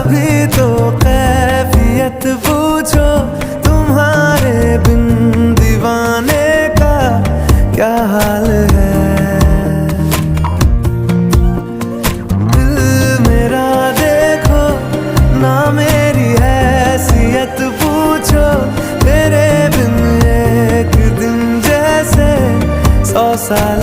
भी तो कैफियत पूछो, तुम्हारे बिन दीवाने का क्या हाल है। दिल मेरा देखो ना, मेरी हैसियत पूछो, तेरे बिन एक दिन जैसे 100 साल